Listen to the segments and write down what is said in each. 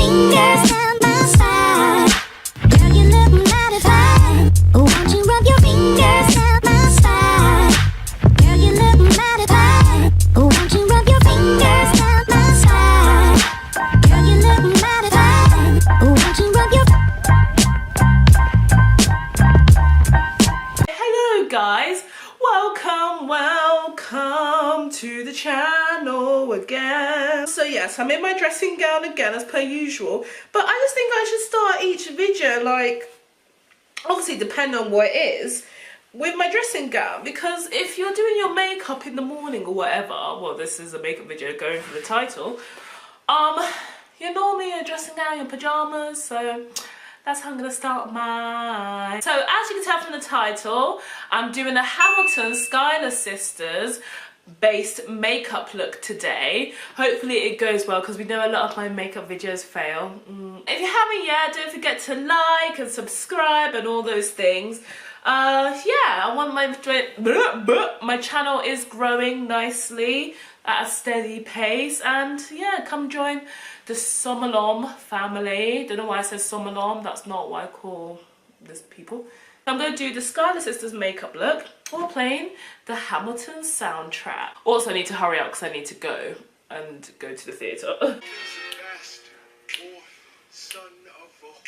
fingers down my spine. Girl, you look mighty fine. Won't you rub your fingers down my spine? Girl, you look mighty fine. Won't you rub your fingers down my spine? Girl, you look mighty fine. Won't you rub your... Hello guys, welcome to the channel again. So yes, I'm in my dressing gown again as per usual, but I just think I should start each video, like, obviously depending on what it is, with my dressing gown, because if you're doing your makeup in the morning or whatever, well, this is a makeup video going for the title, you're normally in a dressing gown, your pajamas, so that's how I'm going to start mine. So as you can tell from the title, I'm doing a Hamilton Schuyler Sisters based makeup look today. Hopefully it goes well because we know a lot of my makeup videos fail. If you haven't yet, don't forget to like and subscribe and all those things. Yeah, I want my channel is growing nicely at a steady pace, and yeah, come join the Somalom family. Don't know why I said Somalom, that's not what I call these people. I'm going to do the Schuyler Sisters makeup look while playing the Hamilton soundtrack. Also I need to hurry up because I need to go to the theatre.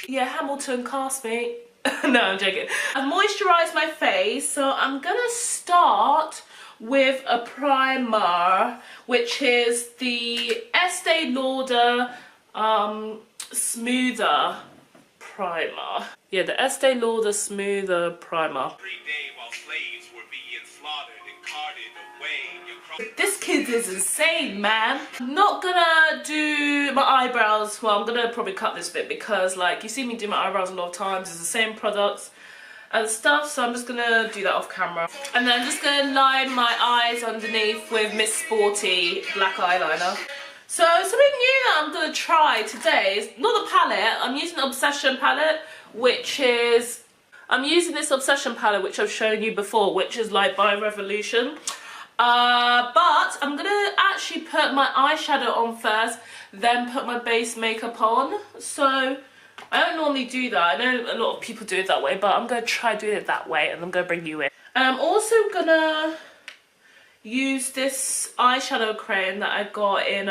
Yeah, Hamilton, cast me. No, I'm joking. I've moisturised my face, so I'm gonna start with a primer, which is the Estee Lauder Smoother Primer. Yeah, the Estee Lauder Smoother Primer. This kid is insane, man. I'm not gonna do my eyebrows. Well, I'm gonna probably cut this bit because, like, you see me do my eyebrows a lot of times. It's the same products and stuff, so I'm just gonna do that off camera. And then I'm just gonna line my eyes underneath with Miss Sporty black eyeliner. So something new that I'm gonna try today is not the palette. I'm using the Obsession palette, which is, I'm using this Obsession palette which I've shown you before, which is like by Revolution. But I'm gonna actually put my eyeshadow on first, then put my base makeup on. So I don't normally do that. I know a lot of people do it that way, but I'm gonna try doing it that way, and I'm gonna bring you in. And I'm also gonna use this eyeshadow crayon that I got in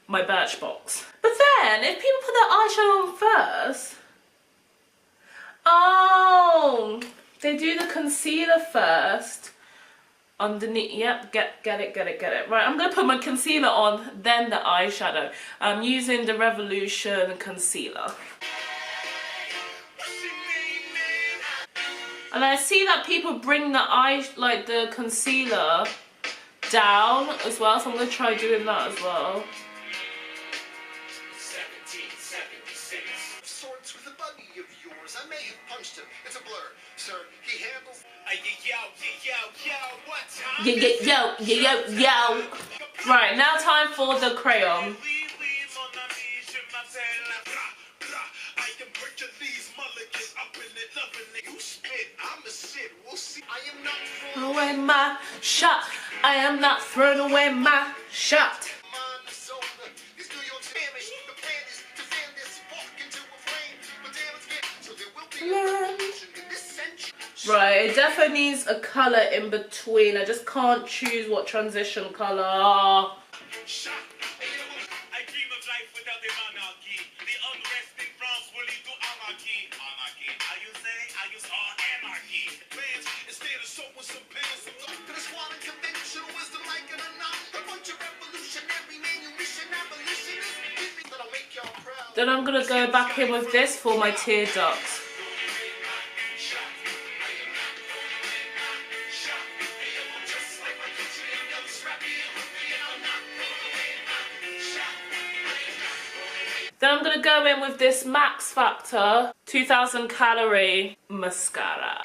my Birchbox. But then, if people put their eyeshadow on first, oh, they do the concealer first. Underneath, yep, get it. Right, I'm gonna put my concealer on, then the eyeshadow. I'm using the Revolution concealer. And I see that people bring the concealer down as well, so I'm gonna try doing that as well. Sorts with a buddy of yours. I may have punched him. It's a blur, sir. He handles. Yo. Right, now time for the crayon. Away my shot. I am not throwing away my shot. Right, it definitely needs a colour in between. I just can't choose what transition colour. Then I'm gonna go back in with this for my tear ducts. Then I'm gonna go in with this Max Factor 2000 calorie mascara.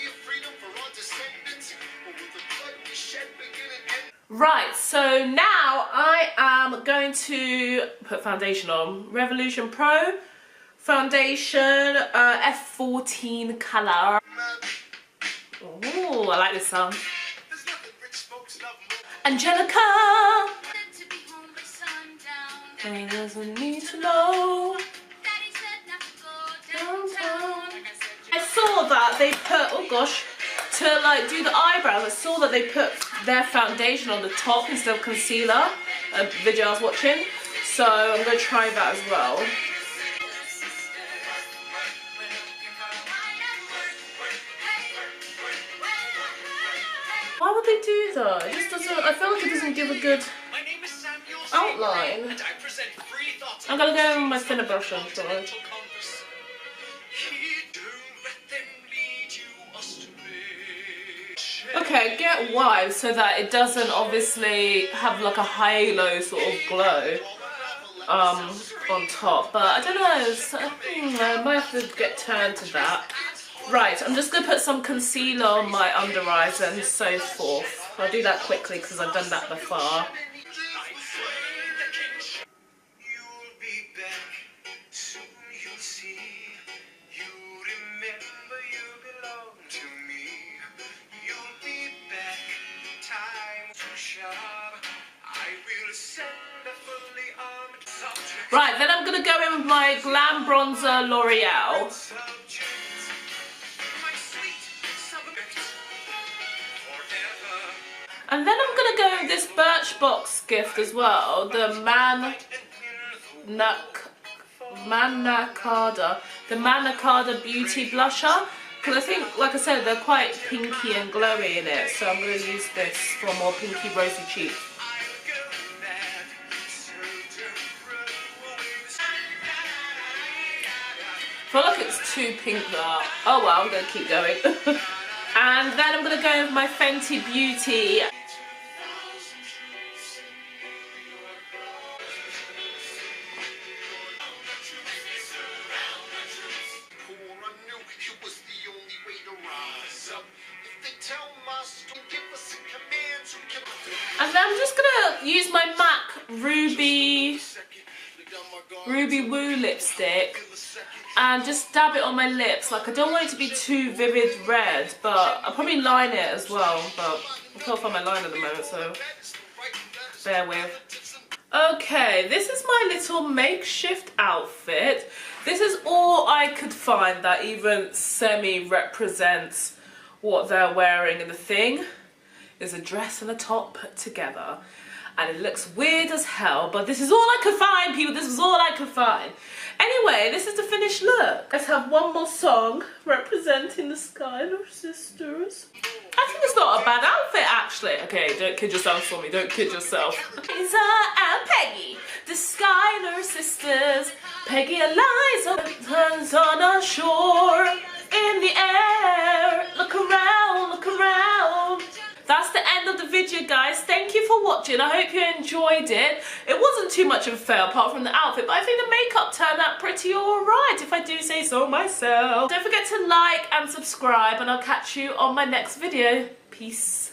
Right, so now I am going to put foundation on. Revolution Pro foundation, F14 colour. Ooh, I like this song. Angelica. He doesn't need to know. they put, oh gosh, to like do the eyebrows, I saw that they put their foundation on the top instead of concealer, a video I was watching. So I'm going to try that as well. Why would they do that? It just doesn't, I feel like it doesn't give a good outline. I'm going to go with my thinner brush on try. Okay, get wide so that it doesn't obviously have like a halo sort of glow on top, but I don't know, I might have to get turned to that. Right, I'm just going to put some concealer on my under eyes and so forth. I'll do that quickly because I've done that before. Right, then I'm going to go in with my Glam Bronzer L'Oreal. And then I'm going to go with this Birchbox gift as well, the Manakada Beauty Blusher. Because I think, like I said, they're quite pinky and glowy in it, so I'm going to use this for more pinky rosy cheeks. I feel like it's too pink though. Oh well, I'm going to keep going. And then I'm going to go with my Fenty Beauty. And then I'm just going to use my MAC Ruby Woo lipstick and just dab it on my lips. Like, I don't want it to be too vivid red, but I'll probably line it as well, but I can't find my line at the moment, so bear with. Okay, this is my little makeshift outfit. This is all I could find that even semi-represents what they're wearing in the thing. Is a dress and a top put together. And it looks weird as hell, but this is all I could find, people. This is all I could find. Anyway, this is the finished look. Let's have one more song representing the Schuyler sisters. I think it's not a bad outfit, actually. Okay, don't kid yourself for me. Don't kid yourself. Eliza and Peggy, the Schuyler sisters. Peggy Eliza turns on a shore in the air. Look around, look around. That's the end of the video, guys. Thank you for watching. I hope you enjoyed it. It wasn't too much of a fail apart from the outfit, but I think the makeup turned out pretty alright, if I do say so myself. Don't forget to like and subscribe, and I'll catch you on my next video. Peace.